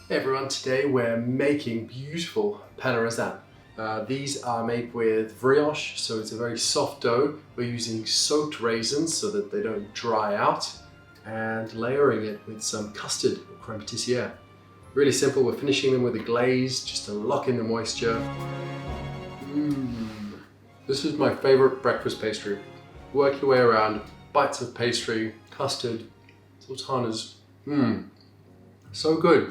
Hey everyone, today we're making beautiful pain au raisin. These are made with vrioche, so it's a very soft dough. We're using soaked raisins so that they don't dry out and layering it with some custard or creme patissiere. Really simple, we're finishing them with a glaze just to lock in the moisture. This is my favorite breakfast pastry. Work your way around, bites of pastry, custard, sultanas. So good.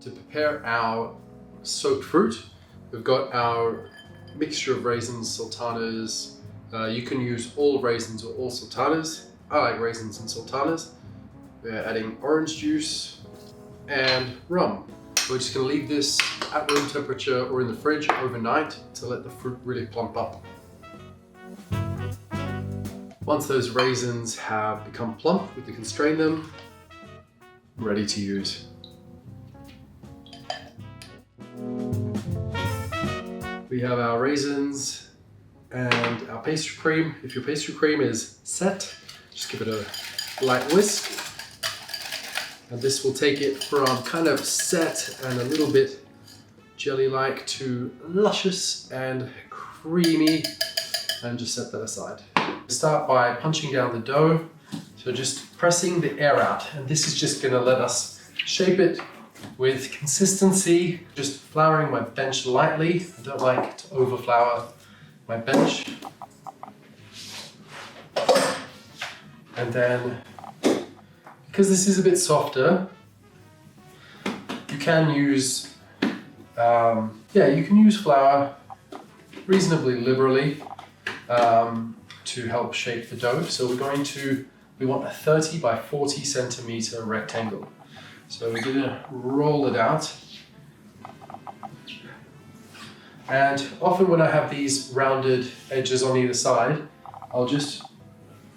To prepare our soaked fruit, we've got our mixture of raisins, sultanas. You can use all raisins or all sultanas. I like raisins and sultanas. We're adding orange juice and rum. We're just going to leave this at room temperature or in the fridge overnight to let the fruit really plump up. Once those raisins have become plump, we can strain them. Ready to use. We have our raisins and our pastry cream. If your pastry cream is set, just give it a light whisk. And this will take it from kind of set and a little bit jelly-like to luscious and creamy, and just set that aside. Start by punching down the dough. So just pressing the air out, and this is just going to let us shape it with consistency. Just flouring my bench lightly. I don't like to overflour my bench. And then, because this is a bit softer, you can use, you can use flour reasonably liberally to help shape the dough. So we want a 30 by 40 centimeter rectangle. So we're going to roll it out. And often when I have these rounded edges on either side, I'll just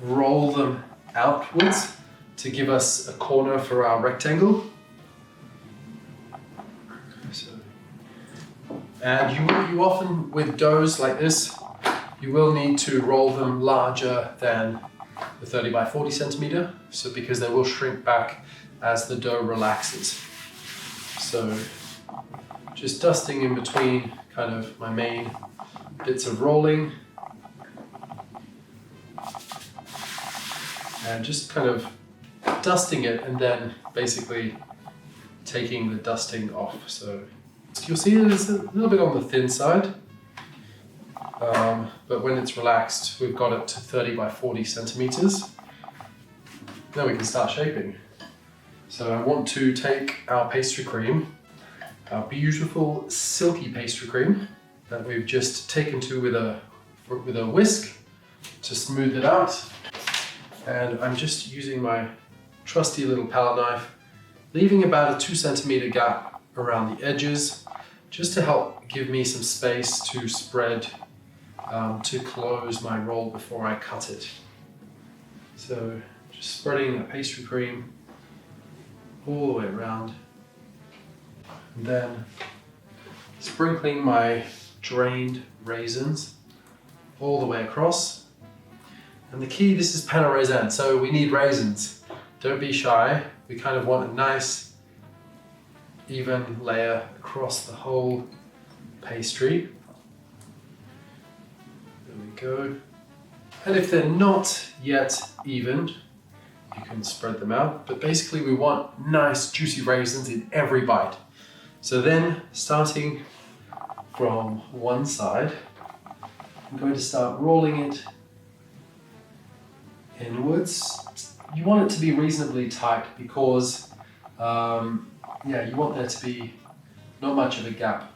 roll them outwards to give us a corner for our rectangle. And you often, with doughs like this, you will need to roll them larger than the 30 by 40 centimeter, so because they will shrink back as the dough relaxes. So just dusting in between kind of my main bits of rolling, and just kind of dusting it and then basically taking the dusting off. So you'll see it's a little bit on the thin side. But when it's relaxed, we've got it to 30 by 40 centimeters. Then we can start shaping. So I want to take our pastry cream, our beautiful silky pastry cream that we've just taken to with a whisk to smooth it out. And I'm just using my trusty little palette knife, leaving about a 2 centimeter gap around the edges, just to help give me some space to spread to close my roll before I cut it. So just spreading the pastry cream all the way around, and then sprinkling my drained raisins all the way across. And the key, this is pain au raisin, so we need raisins. Don't be shy. We kind of want a nice even layer across the whole pastry. Go. And if they're not yet evened, you can spread them out, but basically we want nice juicy raisins in every bite. So then, starting from one side, I'm going to start rolling it inwards. You want it to be reasonably tight because you want there to be not much of a gap.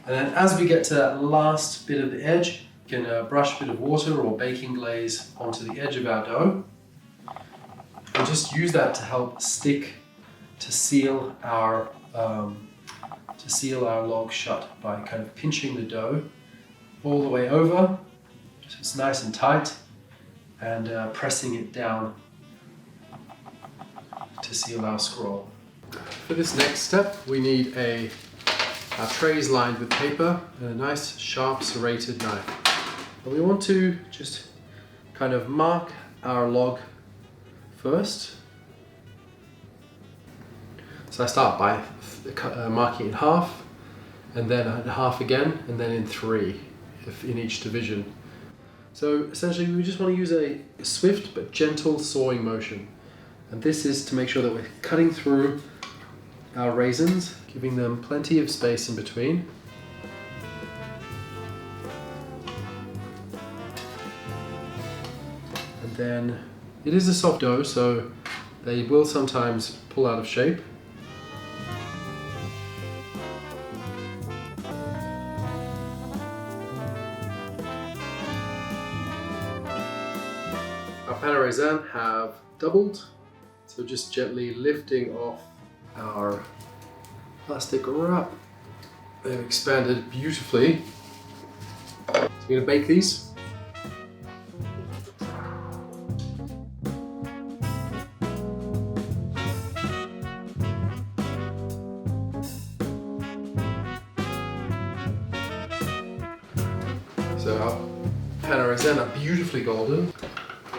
And then as we get to that last bit of the edge, you can brush a bit of water or baking glaze onto the edge of our dough. And just use that to help stick, to seal our log shut by kind of pinching the dough all the way over, so it's nice and tight, and pressing it down to seal our scroll. For this next step, we need our tray is lined with paper and a nice sharp serrated knife. And we want to just kind of mark our log first. So I start by marking it in half, and then in half again, and then in 3 in each division. So essentially we just want to use a swift but gentle sawing motion. And this is to make sure that we're cutting through our raisins, giving them plenty of space in between. And then it is a soft dough, so they will sometimes pull out of shape. Our pain raisin have doubled, so just gently lifting off our plastic wrap. They've expanded beautifully. So we're going to bake these. So our pain raisin are beautifully golden.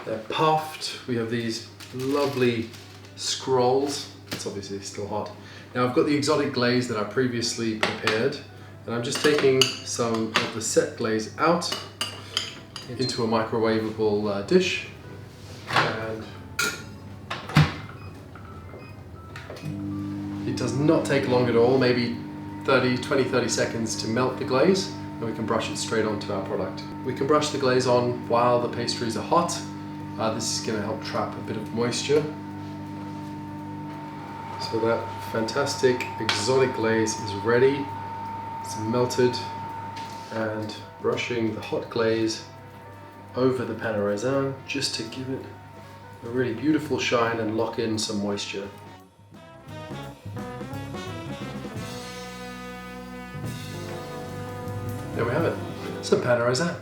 They're puffed. We have these lovely scrolls. It's obviously still hot. Now I've got the exotic glaze that I previously prepared, and I'm just taking some of the set glaze out into a microwavable dish. And it does not take long at all, maybe 20-30 seconds to melt the glaze, and we can brush it straight onto our product. We can brush the glaze on while the pastries are hot. This is going to help trap a bit of moisture. So that fantastic exotic glaze is ready. It's melted, and brushing the hot glaze over the pain raisin just to give it a really beautiful shine and lock in some moisture. There we have it, some pain raisin.